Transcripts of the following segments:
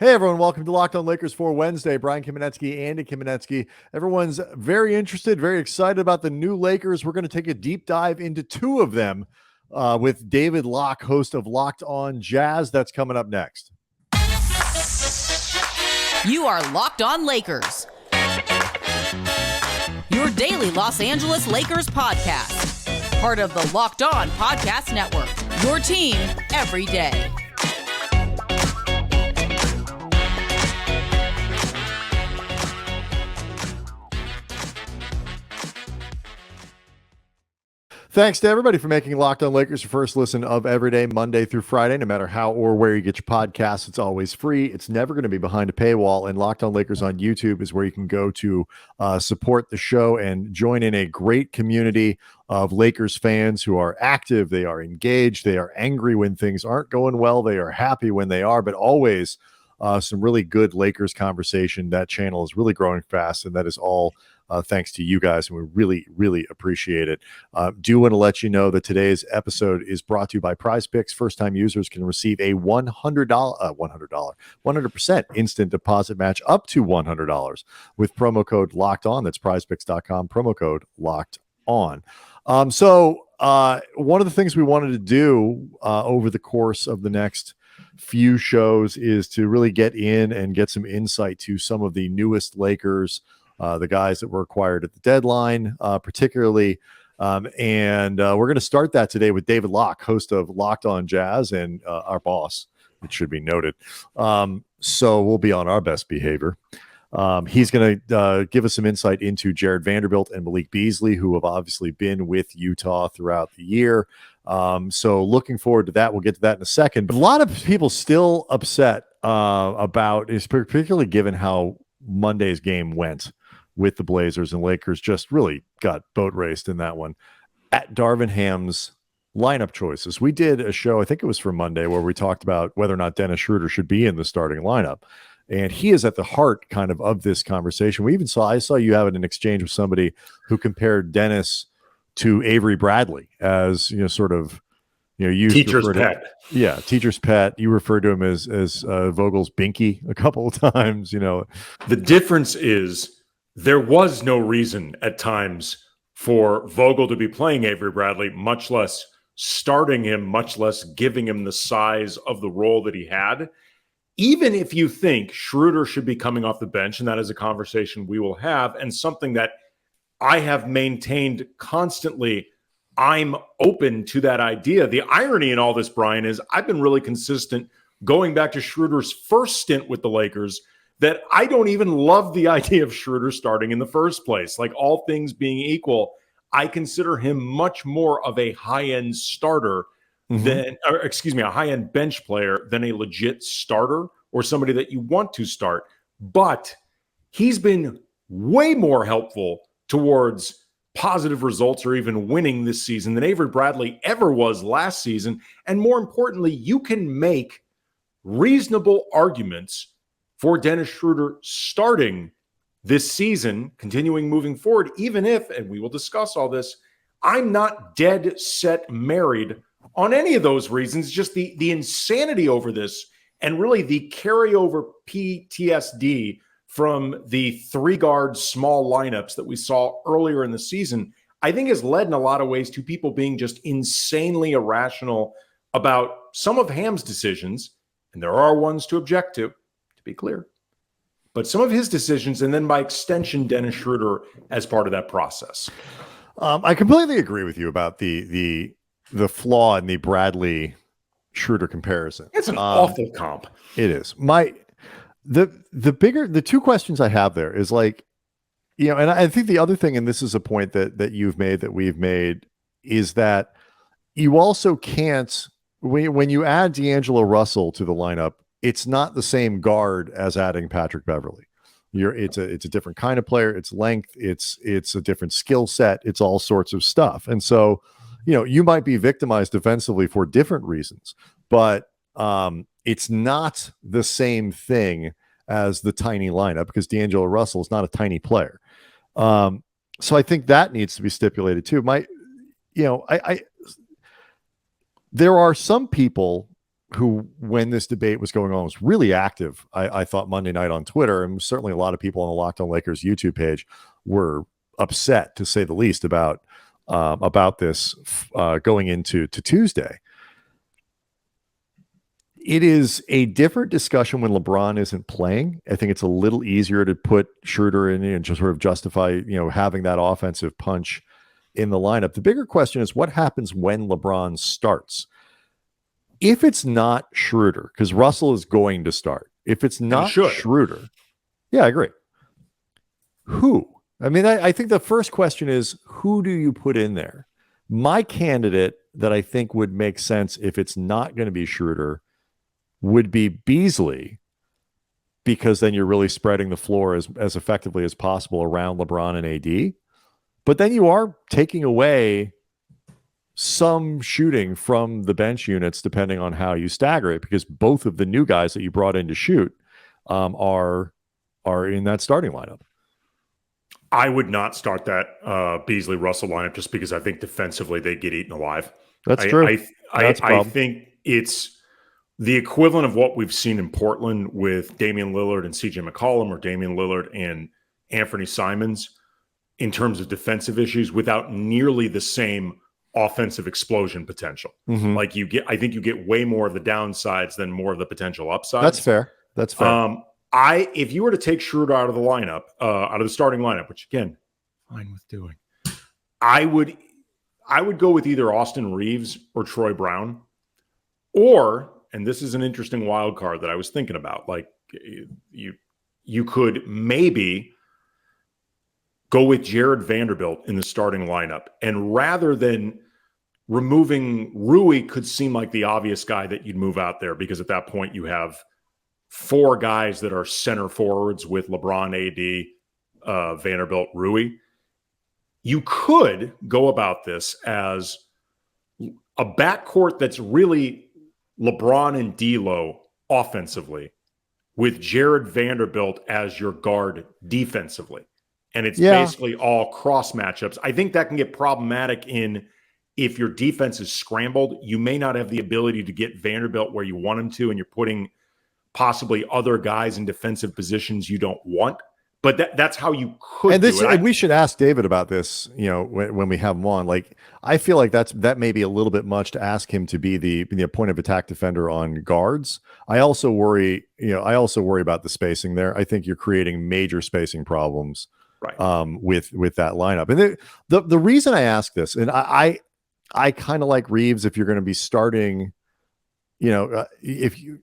Hey everyone, welcome to Locked On Lakers for Wednesday. Brian Kamenetsky, Andy Kamenetsky. Everyone's very interested, very excited about the new Lakers. We're going to take a deep dive into two of them with David Locke, host of Locked On Jazz. That's coming up next. You are Locked On Lakers, your daily Los Angeles Lakers podcast. Part of the Locked On Podcast Network, your team every day. Thanks to everybody for making Locked On Lakers your first listen of every day, Monday through Friday. No matter how or where you get your podcasts, it's always free. It's never going to be behind a paywall. And Locked On Lakers on YouTube is where you can go to support the show and join in a great community of Lakers fans who are active. They are engaged. They are angry when things aren't going well. They are happy when they are, but always some really good Lakers conversation. That channel is really growing fast, and that is all thanks to you guys, and we really, really appreciate it. Do want to let you know that today's episode is brought to you by Prize Picks. First-time users can receive a $100% instant deposit match up to $100 with promo code Locked On. That's PrizePicks.com, promo code Locked On. So one of the things we wanted to do over the course of the next few shows is to really get in and get some insight to some of the newest Lakers, the guys that were acquired at the deadline, particularly. And we're going to start that today with David Locke, host of Locked On Jazz, and our boss, it should be noted. So we'll be on our best behavior. He's going to give us some insight into Jared Vanderbilt and Malik Beasley, who have obviously been with Utah throughout the year. So looking forward to that. We'll get to that in a second. But a lot of people still upset about, is particularly given how Monday's game went with the Blazers, and Lakers just really got boat raced in that one, at Darvin Ham's lineup choices. We did a show, I think it was for Monday, where we talked about whether or not Dennis Schröder should be in the starting lineup. And he is at the heart kind of this conversation. I saw you having an exchange with somebody who compared Dennis to Avery Bradley as, sort of, you teacher's pet. Teacher's pet. You referred to him as Vogel's binky a couple of times, The difference is there was no reason at times for Vogel to be playing Avery Bradley, much less starting him, much less giving him the size of the role that he had. Even if you think Schröder should be coming off the bench, and that is a conversation we will have, and something that I have maintained constantly, I'm open to that idea. The irony in all this, Brian, is I've been really consistent going back to Schröder's first stint with the Lakers that I don't even love the idea of Schröder starting in the first place. Like, all things being equal, I consider him much more of a high-end starter a high-end bench player than a legit starter or somebody that you want to start. But he's been way more helpful towards positive results or even winning this season than Avery Bradley ever was last season. And more importantly, you can make reasonable arguments for Dennis Schröder starting this season, continuing moving forward, even if, and we will discuss all this, I'm not dead set married on any of those reasons. Just the insanity over this, and really the carryover PTSD from the three-guard small lineups that we saw earlier in the season, I think has led in a lot of ways to people being just insanely irrational about some of Ham's decisions, and there are ones to object to be clear, but some of his decisions, and then by extension, Dennis Schröder as part of that process. I completely agree with you about the flaw in the Bradley Schröder comparison. It's an awful comp. It is. The two questions I have there is, like, and I think the other thing, and this is a point that you've made, that we've made, is that you also can't, when you add D'Angelo Russell to the lineup, it's not the same guard as adding Patrick Beverley. It's a different kind of player. It's length. It's a different skill set. It's all sorts of stuff. And so, you might be victimized defensively for different reasons, but it's not the same thing as the tiny lineup, because D'Angelo Russell is not a tiny player. So I think that needs to be stipulated too. There are some people who, when this debate was going on, was really active, I thought, Monday night on Twitter, and certainly a lot of people on the Locked On Lakers YouTube page were upset, to say the least, about this going into Tuesday. It is a different discussion when LeBron isn't playing. I think it's a little easier to put Schröder in and just sort of justify, having that offensive punch in the lineup. The bigger question is what happens when LeBron starts. If it's not Schröder, because Russell is going to start. If it's not Schröder, yeah, I agree. Who? I mean, I think the first question is, who do you put in there? My candidate that I think would make sense if it's not going to be Schröder would be Beasley, because then you're really spreading the floor as effectively as possible around LeBron and AD. But then you are taking away some shooting from the bench units, depending on how you stagger it, because both of the new guys that you brought in to shoot are in that starting lineup. I would not start that Beasley Russell lineup just because I think defensively they get eaten alive. That's true. I think it's the equivalent of what we've seen in Portland with Damian Lillard and CJ McCollum, or Damian Lillard and Anthony Simons, in terms of defensive issues, without nearly the same offensive explosion potential. Mm-hmm. I think you get way more of the downsides than more of the potential upsides. That's fair. If you were to take Schröder out of the lineup, out of the starting lineup, which again, fine with doing, I would go with either Austin Reaves or Troy Brown, or, and this is an interesting wild card that I was thinking about, like you could maybe go with Jared Vanderbilt in the starting lineup, and rather than removing Rui, could seem like the obvious guy that you'd move out there, because at that point you have four guys that are center forwards with LeBron, AD, Vanderbilt, Rui. You could go about this as a backcourt that's really LeBron and D'Lo offensively, with Jared Vanderbilt as your guard defensively. And it's basically all cross matchups. I think that can get problematic if your defense is scrambled. You may not have the ability to get Vanderbilt where you want him to, and you're putting possibly other guys in defensive positions you don't want. But that's how you could do it. And we should ask David about this, when we have him on. Like, I feel like that may be a little bit much to ask him to be the point of attack defender on guards. I also worry about the spacing there. I think you're creating major spacing problems, right, with that lineup. And the reason I ask this, and I kind of like Reaves if you're going to be starting, if you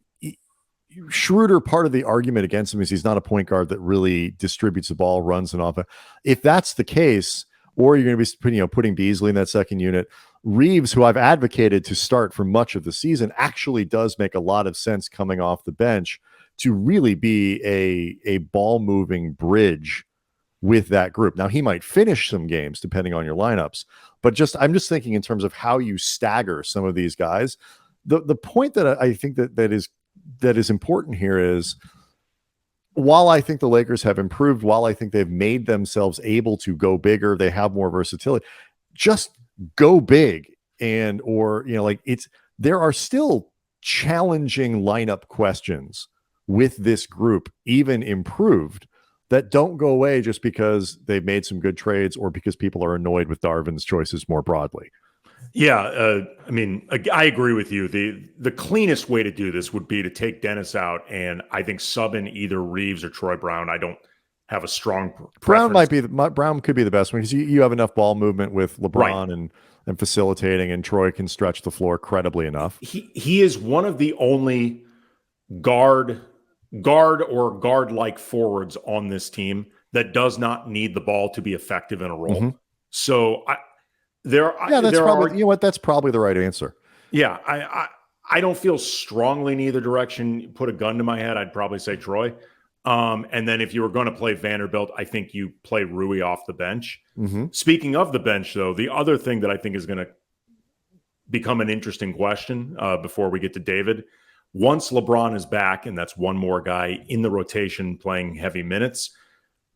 Schröder, part of the argument against him is he's not a point guard that really distributes the ball, runs and off. If that's the case, or you're going to be putting Beasley in that second unit, Reaves, who I've advocated to start for much of the season, actually does make a lot of sense coming off the bench to really be a ball moving bridge with that group. Now, he might finish some games depending on your lineups, but I'm just thinking in terms of how you stagger some of these guys. The point that I think that is important here is, while I think the Lakers have improved, while I think they've made themselves able to go bigger, they have more versatility, just go big. And, there are still challenging lineup questions with this group, even improved, that don't go away just because they've made some good trades or because people are annoyed with Darvin's choices more broadly. Yeah, I agree with you. The cleanest way to do this would be to take Dennis out, and I think sub in either Reaves or Troy Brown. I don't have a strong preference. Brown could be the best one, because you have enough ball movement with LeBron, right, and facilitating, and Troy can stretch the floor credibly enough. He is one of the only guard or guard-like forwards on this team that does not need the ball to be effective in a role. Mm-hmm. So that's probably the right answer. Yeah, I don't feel strongly in either direction. Put a gun to my head, I'd probably say Troy. And then if you were going to play Vanderbilt, I think you play Rui off the bench. Mm-hmm. Speaking of the bench, though, the other thing that I think is going to become an interesting question before we get to David, once LeBron is back, and that's one more guy in the rotation playing heavy minutes,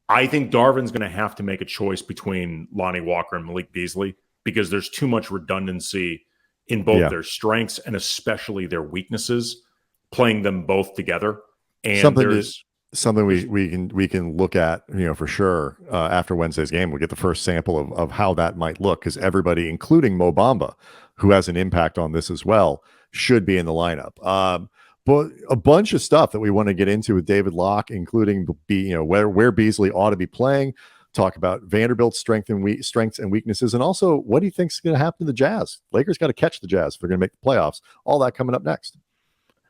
I think Darvin's going to have to make a choice between Lonnie Walker and Malik Beasley, because there's too much redundancy in both their strengths and especially their weaknesses, playing them both together. And something we can look at, for sure, after Wednesday's game. We'll get the first sample of how that might look, because everybody, including Mo Bamba, who has an impact on this as well, should be in the lineup. But a bunch of stuff that we want to get into with David Locke, including where Beasley ought to be playing, talk about Vanderbilt's strengths and weaknesses, and also what he thinks is going to happen to the Jazz. Lakers got to catch the Jazz if they're going to make the playoffs. All that coming up next.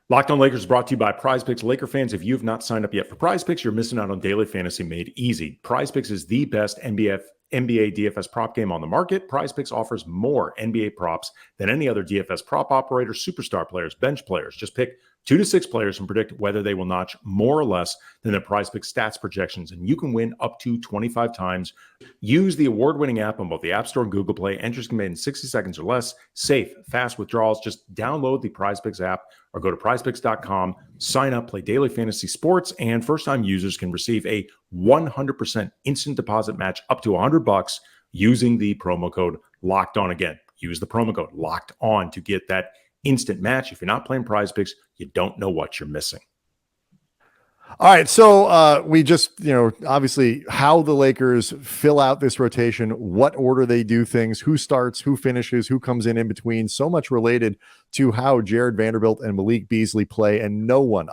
Locked On Lakers is brought to you by Prize Picks. Laker fans, if you've not signed up yet for Prize Picks, you're missing out on daily fantasy made easy. Prize Picks is the best NBA DFS prop game on the market. Prize Picks offers more NBA props than any other DFS prop operator, superstar players, bench players. Just pick 2 to 6 players and predict whether they will notch more or less than their Prize Picks stats projections, and you can win up to 25 times. Use the award-winning app on both the App Store and Google Play. Entries can be made in 60 seconds or less. Safe, fast withdrawals. Just download the Prize Picks app or go to prizepicks.com, sign up, play daily fantasy sports, and first-time users can receive a 100% instant deposit match up to $100 using the promo code Locked On. Again, use the promo code Locked On to get that instant match. If you're not playing Prize Picks, you don't know what you're missing. All right, so we just, obviously how the Lakers fill out this rotation, what order they do things, who starts, who finishes, who comes in between, so much related to how Jared Vanderbilt and Malik Beasley play, and no one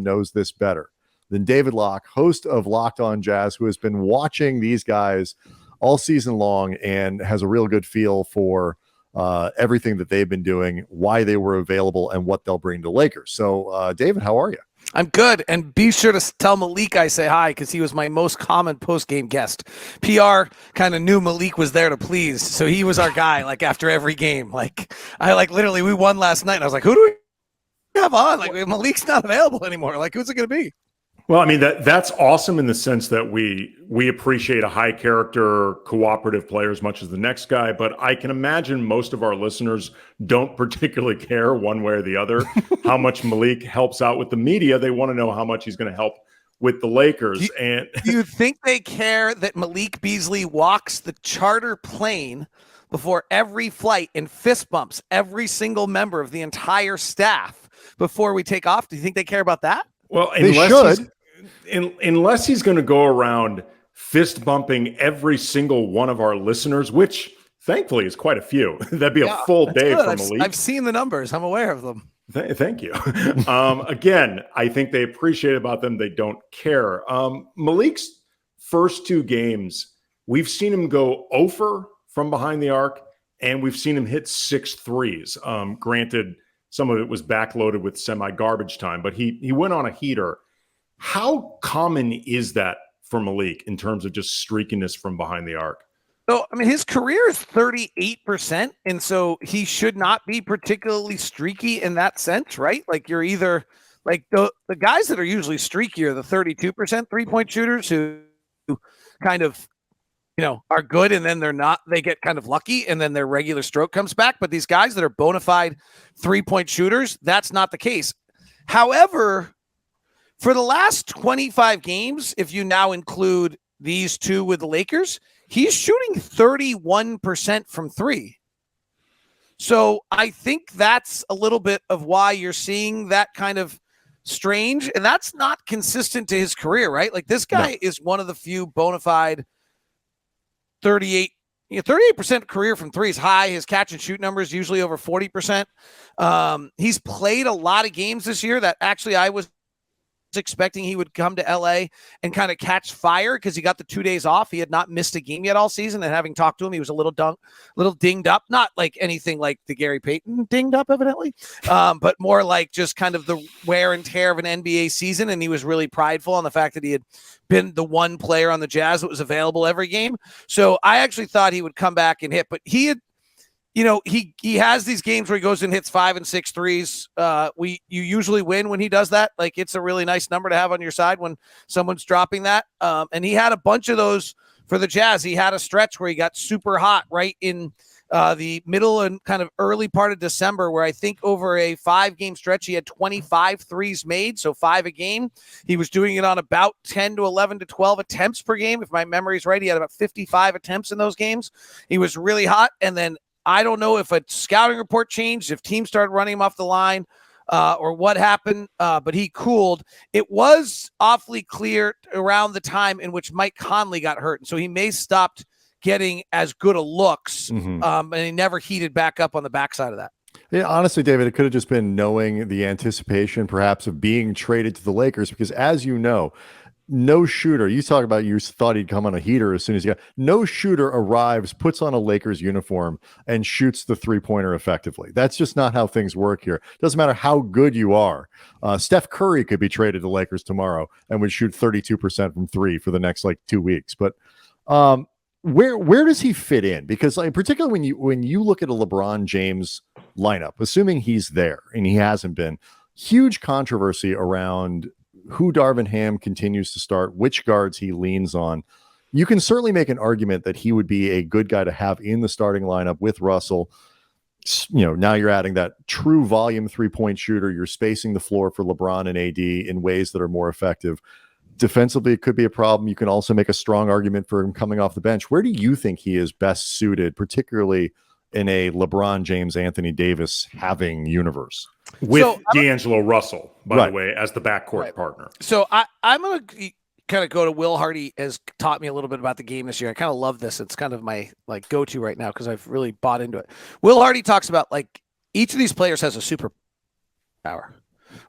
knows this better than David Locke, host of Locked On Jazz, who has been watching these guys all season long and has a real good feel for everything that they've been doing, why they were available, and what they'll bring to Lakers. So, David, how are you? I'm good, and be sure to tell Malik I say hi, because he was my most common post-game guest. PR kind of knew Malik was there to please, so he was our guy, after every game. Literally, we won last night, and I was like, who do we have on? Malik's not available anymore. Who's it going to be? Well, I mean, that's awesome in the sense that we appreciate a high character, cooperative player as much as the next guy. But I can imagine most of our listeners don't particularly care one way or the other how much Malik helps out with the media. They want to know how much he's going to help with the Lakers. Do you think they care that Malik Beasley walks the charter plane before every flight and fist bumps every single member of the entire staff before we take off? Do you think they care about that? Well, unless he's going to go around fist bumping every single one of our listeners, which thankfully is quite a few. That'd be a full day for Malik. I've seen the numbers. I'm aware of them. Thank you. Again, I think they appreciate about them. They don't care. Malik's first 2 games, we've seen him go over from behind the arc, and we've seen him hit 6 threes. Granted, some of it was backloaded with semi-garbage time, but he went on a heater. How common is that for Malik in terms of just streakiness from behind the arc? So, I mean, his career is 38%, and so he should not be particularly streaky in that sense, right? You're either the guys that are usually streaky are the 32% three-point shooters who kind of are good, and then they're not, they get kind of lucky, and then their regular stroke comes back. But these guys that are bona fide three-point shooters, that's not the case. However, for the last 25 games, if you now include these 2 with the Lakers, he's shooting 31% from 3. So I think that's a little bit of why you're seeing that kind of strange, and that's not consistent to his career, right? This guy is one of the few bona fide 38% career from 3 is high. His catch and shoot numbers usually over 40%. He's played a lot of games this year that actually I was expecting he would come to LA and kind of catch fire because he got the 2 days off. He had not missed a game yet all season, and having talked to him, he was a little dinged up, not anything like the Gary Payton dinged up evidently, but more just kind of the wear and tear of an NBA season. And he was really prideful on the fact that he had been the one player on the Jazz that was available every game. So I actually thought he would come back and hit, but he had, he has these games where he goes and hits 5 and 6 threes. You usually win when he does that. It's a really nice number to have on your side when someone's dropping that. And he had a bunch of those for the Jazz. He had a stretch where he got super hot right in the middle and kind of early part of December, where I think over a 5-game stretch, he had 25 threes made. So 5 a game. He was doing it on about 10 to 11 to 12 attempts per game. If my memory is right, he had about 55 attempts in those games. He was really hot. And then I don't know if a scouting report changed, if teams started running him off the line, or what happened, but he cooled. It was awfully clear around the time in which Mike Conley got hurt, and so he may stopped getting as good a looks, and he never heated back up on the backside of that. Yeah, honestly, David, it could have just been knowing the anticipation perhaps of being traded to the Lakers, because as you know, no shooter, you talk about you thought he'd come on a heater as soon as he got, no shooter arrives, puts on a Lakers uniform and shoots the three-pointer effectively. That's just not how things work here. Doesn't matter how good you are. Steph Curry could be traded to Lakers tomorrow and would shoot 32% from three for the next 2 weeks. But where does he fit in? Because particularly when you look at a LeBron James lineup, assuming he's there, and he hasn't been, huge controversy around who Darvin Ham continues to start, which guards he leans on. You can certainly make an argument that he would be a good guy to have in the starting lineup with Russell. Now you're adding that true volume 3-point shooter. You're spacing the floor for LeBron and AD in ways that are more effective. Defensively, it could be a problem. You can also make a strong argument for him coming off the bench. Where do you think he is best suited, particularly in a LeBron James, Anthony Davis having universe? With D'Angelo Russell, by the way, as the backcourt partner. So I'm going to kind of go to Will Hardy, has taught me a little bit about the game this year. I kind of love this. It's kind of my go-to right now because I've really bought into it. Will Hardy talks about each of these players has a superpower.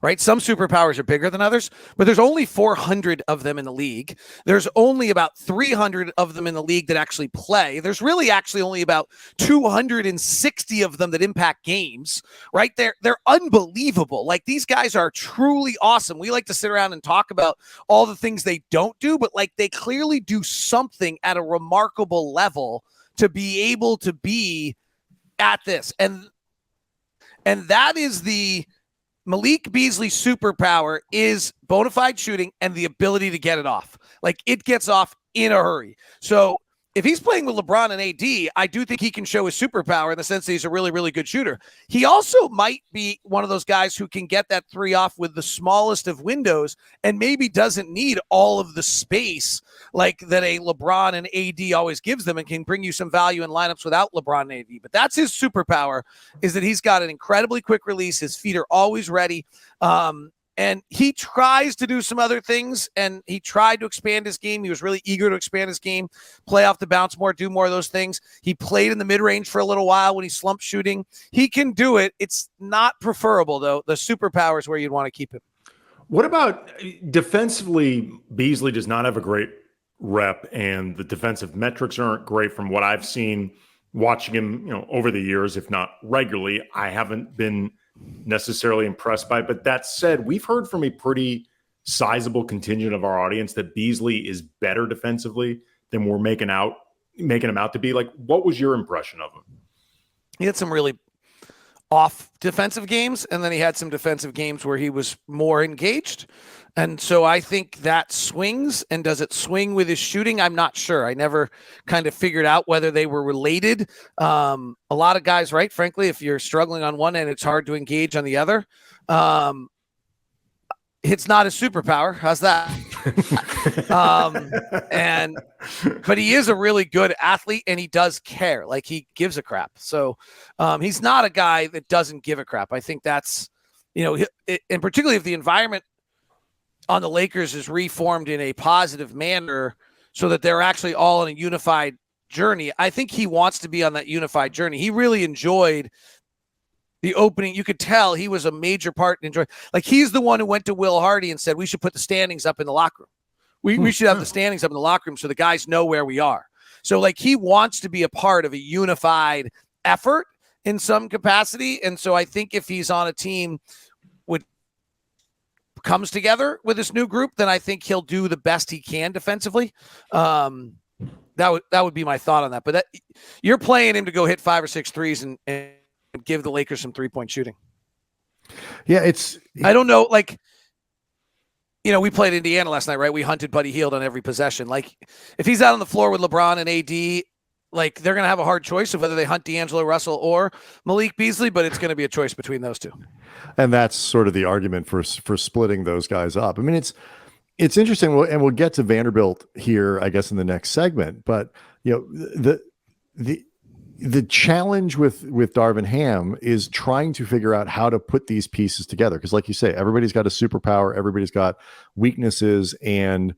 Right? Some superpowers are bigger than others, but there's only 400 of them in the league. There's only about 300 of them in the league that actually play. There's really actually only about 260 of them that impact games, right? They're unbelievable. These guys are truly awesome. We like to sit around and talk about all the things they don't do, but they clearly do something at a remarkable level to be able to be at this. And that is the Malik Beasley superpower is bona fide shooting and the ability to get it off. It gets off in a hurry. So if he's playing with LeBron and AD, I do think he can show his superpower in the sense that he's a really, really good shooter. He also might be one of those guys who can get that three off with the smallest of windows and maybe doesn't need all of the space that a LeBron and AD always gives them, and can bring you some value in lineups without LeBron and AD. But that's his superpower, is that he's got an incredibly quick release. His feet are always ready. And he tries to do some other things, and he tried to expand his game. He was really eager to expand his game, play off the bounce more, do more of those things. He played in the mid-range for a little while when he slumped shooting. He can do it. It's not preferable, though. The superpower is where you'd want to keep him. What about defensively? Beasley does not have a great rep, and the defensive metrics aren't great from what I've seen watching him, over the years, if not regularly. I haven't been necessarily impressed by it. But that said, we've heard from a pretty sizable contingent of our audience that Beasley is better defensively than we're making him out to be. What was your impression of him? He had some really off defensive games, and then he had some defensive games where he was more engaged. And so I think that swings. And does it swing with his shooting? I'm not sure. I never kind of figured out whether they were related. A lot of guys, right? Frankly, if you're struggling on one end, it's hard to engage on the other. It's not a superpower. How's that? But he is a really good athlete, and he does care. He gives a crap. So he's not a guy that doesn't give a crap. I think that's, and particularly if the environment on the Lakers is reformed in a positive manner so that they're actually all on a unified journey. I think he wants to be on that unified journey. He really enjoyed the opening. You could tell he was a major part in enjoying. He's the one who went to Will Hardy and said, we should put the standings up in the locker room. We should have the standings up in the locker room so the guys know where we are. So he wants to be a part of a unified effort in some capacity. And so I think if he's on a team comes together with this new group, then I think he'll do the best he can defensively. That would be my thought on that. But you're playing him to go hit 5 or 6 threes and give the Lakers some 3-point shooting. Yeah, I don't know. We played Indiana last night, right? We hunted Buddy Hield on every possession. If he's out on the floor with LeBron and AD, they're going to have a hard choice of whether they hunt D'Angelo Russell or Malik Beasley, but it's going to be a choice between those two. And that's sort of the argument for splitting those guys up. I mean, it's interesting, and we'll get to Vanderbilt here, I guess, in the next segment. But the the challenge with Darvin Ham is trying to figure out how to put these pieces together. Because like you say, everybody's got a superpower, everybody's got weaknesses, and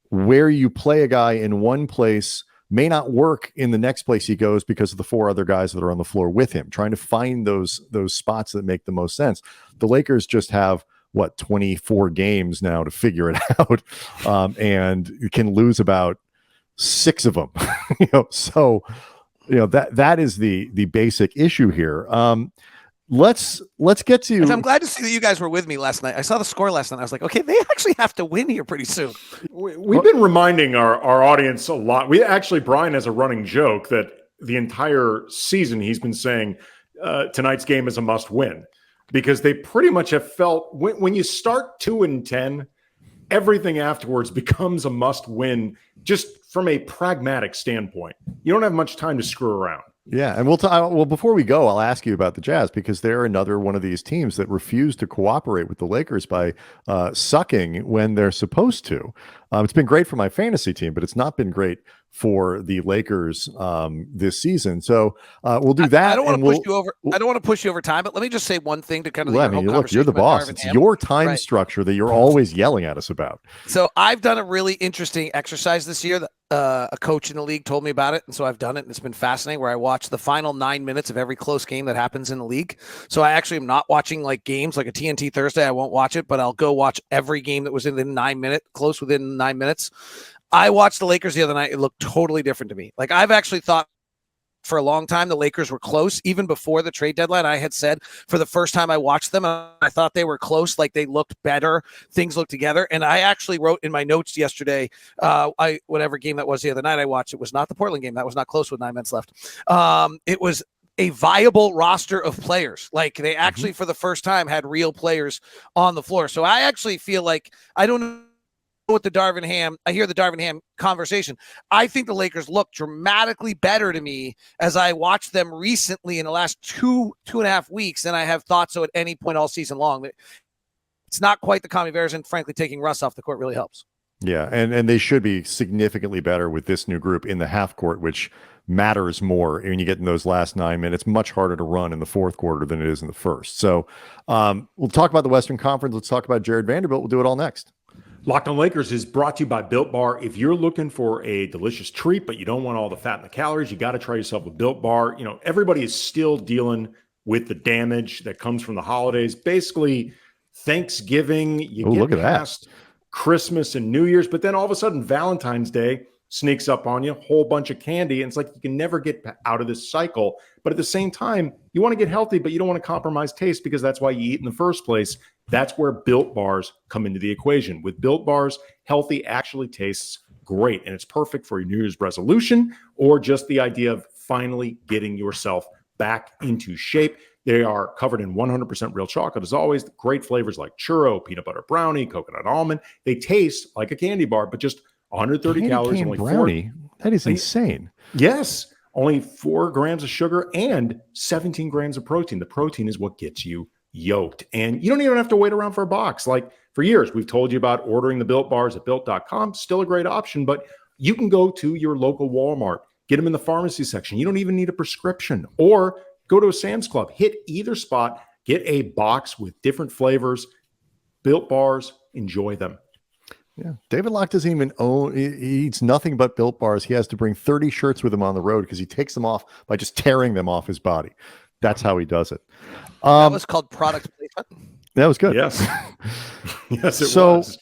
where you play a guy in one place may not work in the next place he goes because of the four other guys that are on the floor with him, trying to find those spots that make the most sense. The Lakers just have 24 games now to figure it out, and you can lose about 6 of them. So that is the basic issue here. Let's get to. I'm glad to see that you guys were with me last night. I saw the score last night. I was like, okay, they actually have to win here pretty soon. We've been reminding our audience a lot. Brian has a running joke that the entire season he's been saying tonight's game is a must win, because they pretty much have felt when you start 2-10, everything afterwards becomes a must win, just from a pragmatic standpoint. You don't have much time to screw around. Yeah, and well, before we go, I'll ask you about the Jazz, because they're another one of these teams that refuse to cooperate with the Lakers by sucking when they're supposed to. It's been great for my fantasy team, but it's not been great for the Lakers this season. So we'll do that. I don't want to push you over. I don't want to push you over time, but let me just say one thing to kind of. Look, you're the boss. It's your time structure that you're always yelling at us about. So I've done a really interesting exercise this year. A coach in the league told me about it, and so I've done it, and it's been fascinating, where I watch the final 9 minutes of every close game that happens in the league. So I actually am not watching like games like a TNT Thursday. I won't watch it, but I'll go watch every game that was within 9 minutes. I watched the Lakers the other night. It looked totally different to me. Like, I've actually thought for a long time the Lakers were close. Even before the trade deadline, I had said for the first time I watched them, I thought they were close. Like, they looked better. Things looked together. And I actually wrote in my notes yesterday, whatever game that was the other night I watched, it was not the Portland game. That was not close with 9 minutes left. It was a viable roster of players. Like, they actually for the first time had real players on the floor. So I actually feel like, I don't know with the Darvin Ham, I hear the Darvin Ham conversation. I think the Lakers look dramatically better to me as I watched them recently in the last two and a half weeks than I have thought so at any point all season long. It's not quite the Kami Bears, and frankly, taking Russ off the court really helps. Yeah, and they should be significantly better with this new group in the half court, which matters more when you get in those last 9 minutes. Much harder to run in the fourth quarter than it is in the first. So we'll talk about the Western Conference. Let's talk about Jared Vanderbilt. We'll do it all next. Locked on Lakers is brought to you by Built Bar. If you're looking for a delicious treat, but you don't want all the fat and the calories, you got to try yourself a Built Bar. Everybody is still dealing with the damage that comes from the holidays. Basically, Thanksgiving, you get past Christmas and New Year's, but then all of a sudden Valentine's Day sneaks up on you, whole bunch of candy, and it's like you can never get out of this cycle. But at the same time, you want to get healthy, but you don't want to compromise taste, because that's why you eat in the first place. That's where Built Bars come into the equation. With Built Bars, healthy actually tastes great, and it's perfect for your New Year's resolution or just the idea of finally getting yourself back into shape. They are covered in 100% real chocolate, as always. Great flavors like churro, peanut butter brownie, coconut almond. They taste like a candy bar, but just 130 calories. Only brownie. That is insane. Yes. Only 4 grams of sugar and 17 grams of protein. The protein is what gets you yoked. And you don't even have to wait around for a box. Like, for years, we've told you about ordering the Built Bars at Built.com. Still a great option, but you can go to your local Walmart, get them in the pharmacy section. You don't even need a prescription. Or go to a Sam's Club, hit either spot, get a box with different flavors. Built Bars, enjoy them. Yeah, David Locke doesn't even own. He eats nothing but Built Bars. He has to bring 30 shirts with him on the road because he takes them off by just tearing them off his body. That's how he does it. That was called product placement. That was good. Yes, yes, it was.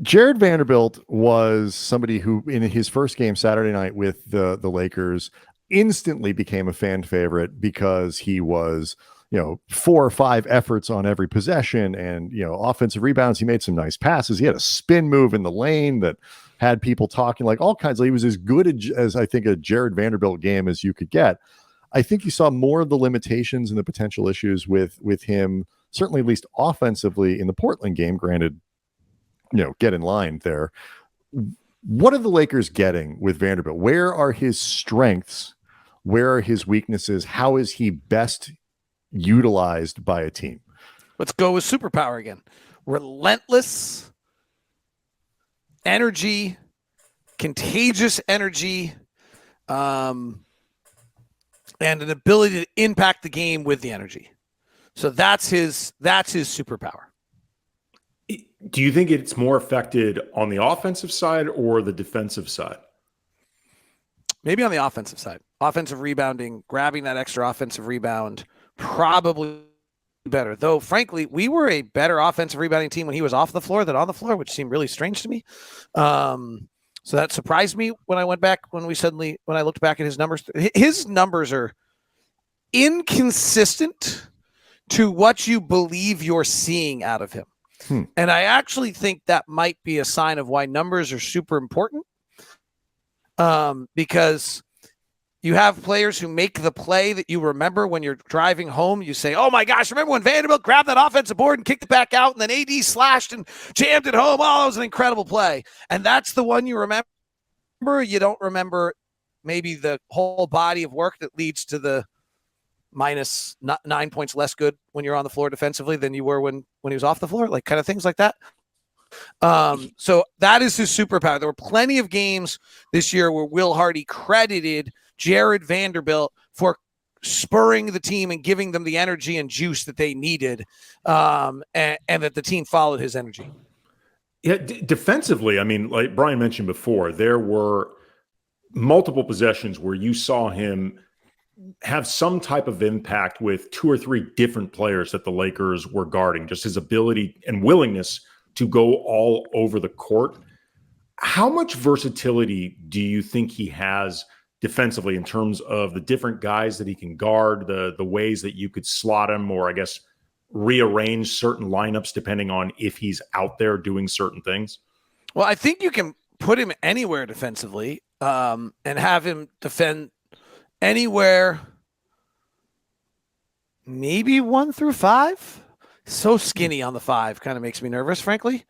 Jared Vanderbilt was somebody who, in his first game Saturday night with the Lakers, instantly became a fan favorite because he was, 4 or 5 efforts on every possession and, offensive rebounds. He made some nice passes. He had a spin move in the lane that had people talking, like all kinds of. He was as good as I think a Jared Vanderbilt game as you could get. I think you saw more of the limitations and the potential issues with him, certainly at least offensively in the Portland game. Granted, get in line there. What are the Lakers getting with Vanderbilt? Where are his strengths? Where are his weaknesses? How is he best utilized by a team? Let's go with superpower again. Relentless energy, contagious energy. and an ability to impact the game with the energy. So that's his superpower. Do you think it's more affected on the offensive side or the defensive side? Maybe on the offensive side. Offensive rebounding, grabbing that extra offensive rebound, probably better. Though, frankly, we were a better offensive rebounding team when he was off the floor than on the floor, which seemed really strange to me. So that surprised me when I went back, when I looked back at his numbers. His numbers are inconsistent to what you believe you're seeing out of him. And I actually think that might be a sign of why numbers are super important. Because you have players who make the play that you remember when you're driving home. You say, oh my gosh, remember when Vanderbilt grabbed that offensive board and kicked it back out and then AD slashed and jammed it home? Oh, that was an incredible play. And that's the one you remember. You don't remember maybe the whole body of work that leads to the minus 9 points less good when you're on the floor defensively than you were when he was off the floor, like kind of things like that. So that is his superpower. There were plenty of games this year where Will Hardy credited Jared Vanderbilt for spurring the team and giving them the energy and juice that they needed, and that the team followed his energy. Yeah, defensively, I mean, like Brian mentioned before, there were multiple possessions where you saw him have some type of impact with 2 or 3 different players that the Lakers were guarding, just his ability and willingness to go all over the court. How much versatility do you think he has defensively in terms of the different guys that he can guard, the ways that you could slot him, or I guess rearrange certain lineups depending on if he's out there doing certain things? Well, I think you can put him anywhere defensively, and have him defend anywhere, maybe 1 through 5. So skinny on the 5 kind of makes me nervous, frankly.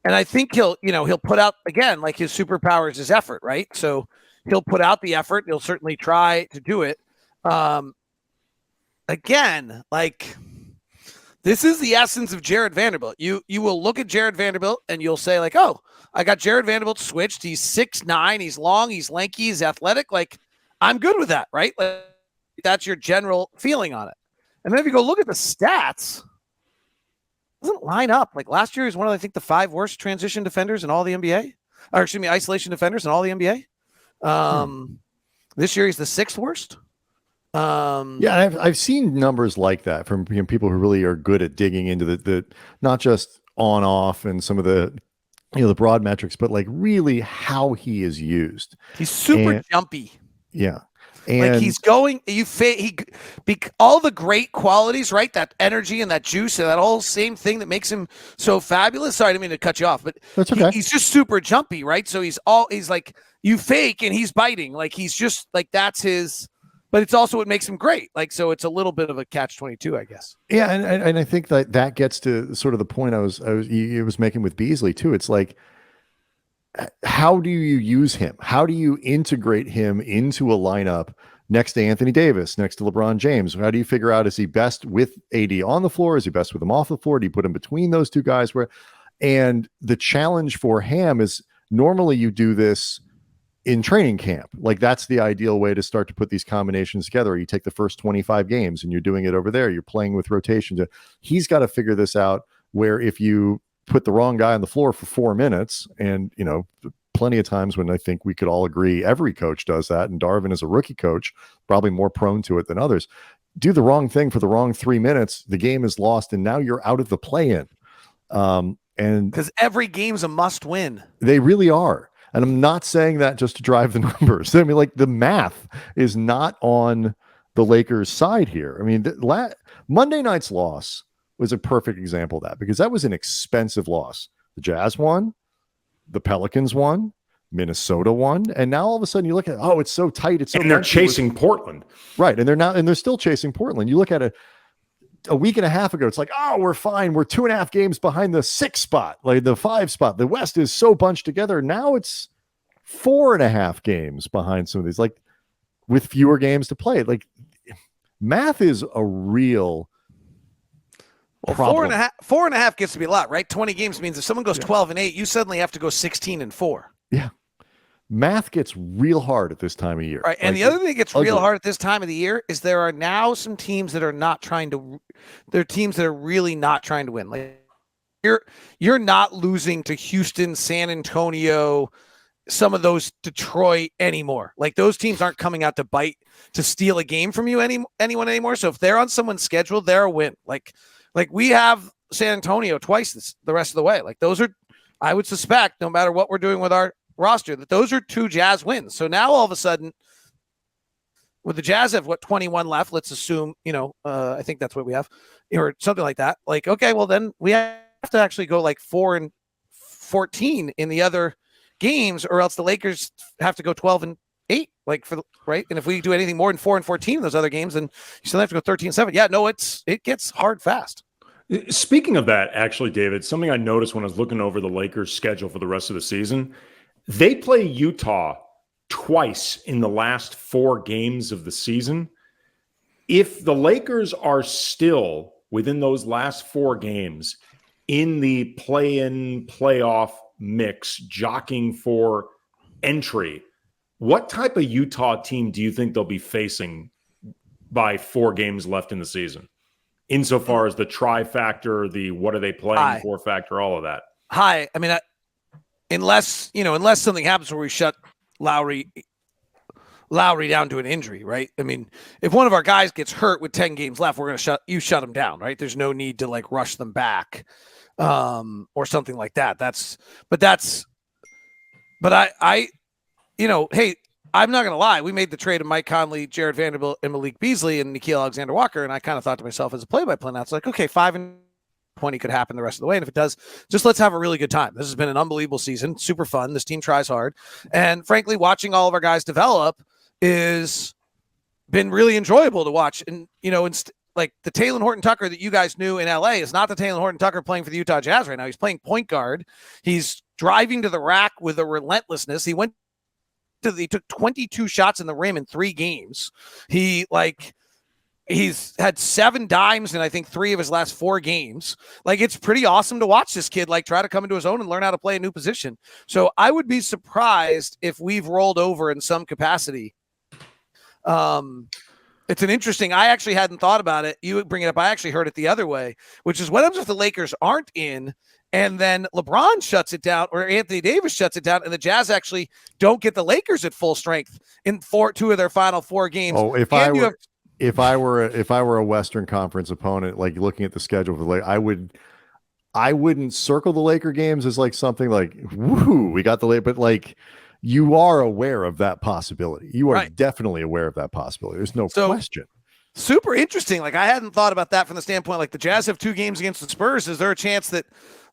And I think he'll put out, again, like his superpower is his effort, right? So he'll put out the effort. He'll certainly try to do it. Again, like, this is the essence of Jared Vanderbilt. You will look at Jared Vanderbilt and you'll say, like, oh, I got Jared Vanderbilt switched. He's 6'9", he's long, he's lanky, he's athletic. Like, I'm good with that, right? Like, that's your general feeling on it. And then if you go look at the stats, it doesn't line up. Like, last year, he was one of, I think, the 5 worst transition defenders in all the NBA. Or, excuse me, isolation defenders in all the NBA. This year, he's the 6th worst. Yeah, I've seen numbers like that from people who really are good at digging into the not just on off and some of the the broad metrics, but like really how he is used. He's super jumpy. Yeah. And like he's going, all the great qualities, right? That energy and that juice and that whole same thing that makes him so fabulous. Sorry, I didn't mean to cut you off, but that's okay. He's just super jumpy, right? So he's like, you fake and he's biting. Like, he's just like, that's his, but it's also what makes him great. Like, so it's a little bit of a catch-22, I guess. Yeah. And I think that gets to sort of the point I was making with Beasley too. It's like, how do you use him? How do you integrate him into a lineup next to Anthony Davis, next to LeBron James? How do you figure out, is he best with AD on the floor? Is he best with him off the floor? Do you put him between those two guys? And the challenge for Ham is, normally you do this in training camp. Like, that's the ideal way to start to put these combinations together. You take the first 25 games and you're doing it over there. You're playing with rotations. He's got to figure this out, where if you put the wrong guy on the floor for 4 minutes, and plenty of times when I think we could all agree every coach does that, and Darvin is a rookie coach, probably more prone to it than others. Do the wrong thing for the wrong 3 minutes, the game is lost, and now you're out of the play-in. And because every game's a must win. They really are. And I'm not saying that just to drive the numbers. I mean, like, the math is not on the Lakers' side here. I mean, Monday night's loss was a perfect example of that, because that was an expensive loss. The Jazz won, the Pelicans won, Minnesota won, and now all of a sudden you look at, oh, it's so tight, it's so, and they're chasing Portland, right? And they're still chasing Portland. You look at it a week and a half ago, it's like, oh, we're fine, we're 2.5 games behind the 6th spot, like the 5 spot. The West is so bunched together. Now it's 4.5 games behind some of these, like, with fewer games to play. Like, math is a real. Well, 4.5 gets to be a lot, right? 20 games means if someone goes 12-8, you suddenly have to go 16-4. Yeah. math gets real hard at this time of year. Right. And like, the other thing that gets ugly. real hard at this time of the year is there are now some teams that are not trying to, they're teams that are really not trying to win. Like you're not losing to Houston, San Antonio, some of those Detroit anymore. Like those teams aren't coming out to bite, to steal a game from you anyone anymore. So if they're on someone's schedule, they're a win. Like we have San Antonio twice the rest of the way. Like those are, I would suspect, no matter what we're doing with our roster, that those are 2 Jazz wins. So now all of a sudden, with the Jazz have 21 left, let's assume, I think that's what we have, or something like that. Like, okay, well then we have to actually go like 4-14 in the other games, or else the Lakers have to go 12-8, like right. And if we do anything more than 4-14 in those other games, then you still have to go 13-7. Yeah, no, it gets hard fast. Speaking of that, actually, David, something I noticed when I was looking over the Lakers' schedule for the rest of the season, they play Utah twice in the last 4 games of the season. If the Lakers are still within those last 4 games in the play-in, playoff mix, jockeying for entry, what type of Utah team do you think they'll be facing by 4 games left in the season? Insofar as the try factor, the what are they playing for factor, all of that. High. I mean, unless something happens where we shut Lowry down to an injury, right? I mean, if one of our guys gets hurt with 10 games left, we're going to shut them down, right? There's no need to like rush them back or something like that. Hey, I'm not going to lie. We made the trade of Mike Conley, Jared Vanderbilt, and Malik Beasley and Nickeil Alexander-Walker. And I kind of thought to myself as a play-by-play now, it's like, okay, 5-20 could happen the rest of the way. And if it does, just let's have a really good time. This has been an unbelievable season. Super fun. This team tries hard. And frankly, watching all of our guys develop is been really enjoyable to watch. And, like the Talen Horton-Tucker that you guys knew in LA is not the Talen Horton-Tucker playing for the Utah Jazz right now. He's playing point guard. He's driving to the rack with a relentlessness. He took 22 shots in the rim in 3 games. He's had 7 dimes in I think 3 of his last 4 games. Like it's pretty awesome to watch this kid like try to come into his own and learn how to play a new position. So I would be surprised if we've rolled over in some capacity. It's an interesting, I actually hadn't thought about it. You would bring it up. I actually heard it the other way, which is what happens if the Lakers aren't in and then LeBron shuts it down or Anthony Davis shuts it down and the Jazz actually don't get the Lakers at full strength in 2 of their final 4 games. Oh, if I were a Western Conference opponent, like looking at the schedule for the Lakers, I wouldn't circle the Laker games as like something like, woo, we got the Lakers, but like you are aware of that possibility. You are definitely aware of that possibility. There's no question. Super interesting. Like I hadn't thought about that from the standpoint, like the Jazz have 2 games against the Spurs. Is there a chance that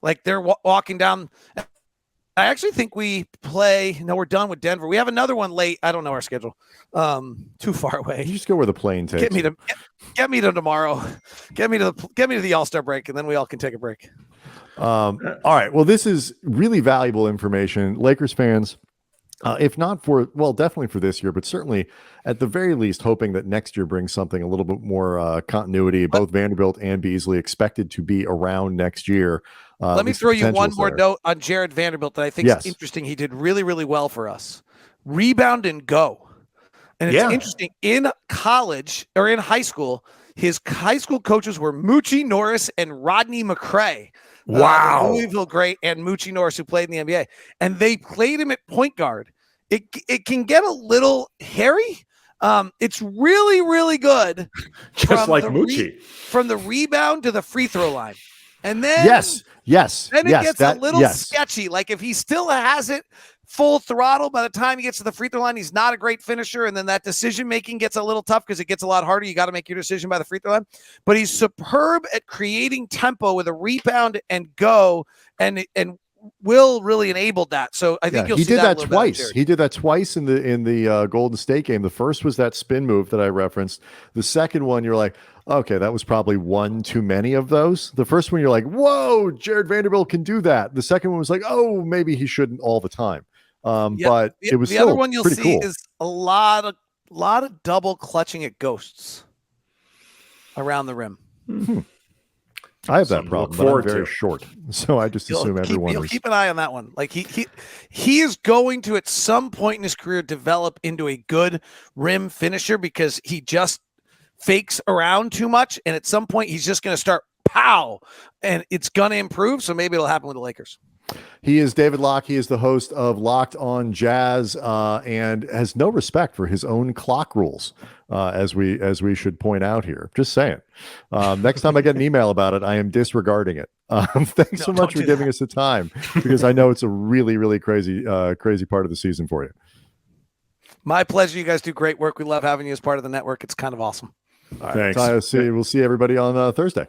like they're walking down? I actually think we play. No, we're done with Denver. We have another one late. I don't know our schedule. Too far away. You just go where the plane takes. Get me to tomorrow. Get me to the All-Star break, and then we all can take a break. All right. Well, this is really valuable information, Lakers fans. If not for, well, definitely for this year, but certainly at the very least, hoping that next year brings something a little bit more continuity. Both Vanderbilt and Beasley expected to be around next year. Let me throw you one more note on Jared Vanderbilt that I think is interesting. He did really, really well for us. Rebound and go. And it's interesting. In college or in high school, his high school coaches were Moochie Norris and Rodney McCray. Wow. Louisville great and Moochie Norris, who played in the NBA. And they played him at point guard. It can get a little hairy. It's really, really good. Just like Moochie. From the rebound to the free throw line. And then then it gets a little sketchy. Like if he still has it full throttle, by the time he gets to the free throw line, he's not a great finisher. And then that decision making gets a little tough because it gets a lot harder. You got to make your decision by the free throw line. But he's superb at creating tempo with a rebound and go, and Will really enabled that. So I think he did that twice. He did that twice in the Golden State game. The first was that spin move that I referenced. The second one, you're like, okay, that was probably one too many of those. The first one, you're like, whoa, Jared Vanderbilt can do that. The second one was like, oh, maybe he shouldn't all the time. But it was the other one you'll see is a lot of double clutching at ghosts around the rim. Mm-hmm. I have that Something to problem, look but I'm forward very to. short, so I just assume everyone You'll is. keep an eye on that one. Like he is going to at some point in his career develop into a good rim finisher because he just fakes around too much, and at some point he's just going to start pow, and it's going to improve. So maybe it'll happen with the Lakers. He is David Locke. He is the host of Locked On Jazz, and has no respect for his own clock rules, as we should point out here. Just saying. Next time I get an email about it, I am disregarding it. Thanks so much for giving us the time, because I know it's a really, really crazy part of the season for you. My pleasure. You guys do great work. We love having you as part of the network. It's kind of awesome. All right, Thanks. We'll see everybody on Thursday.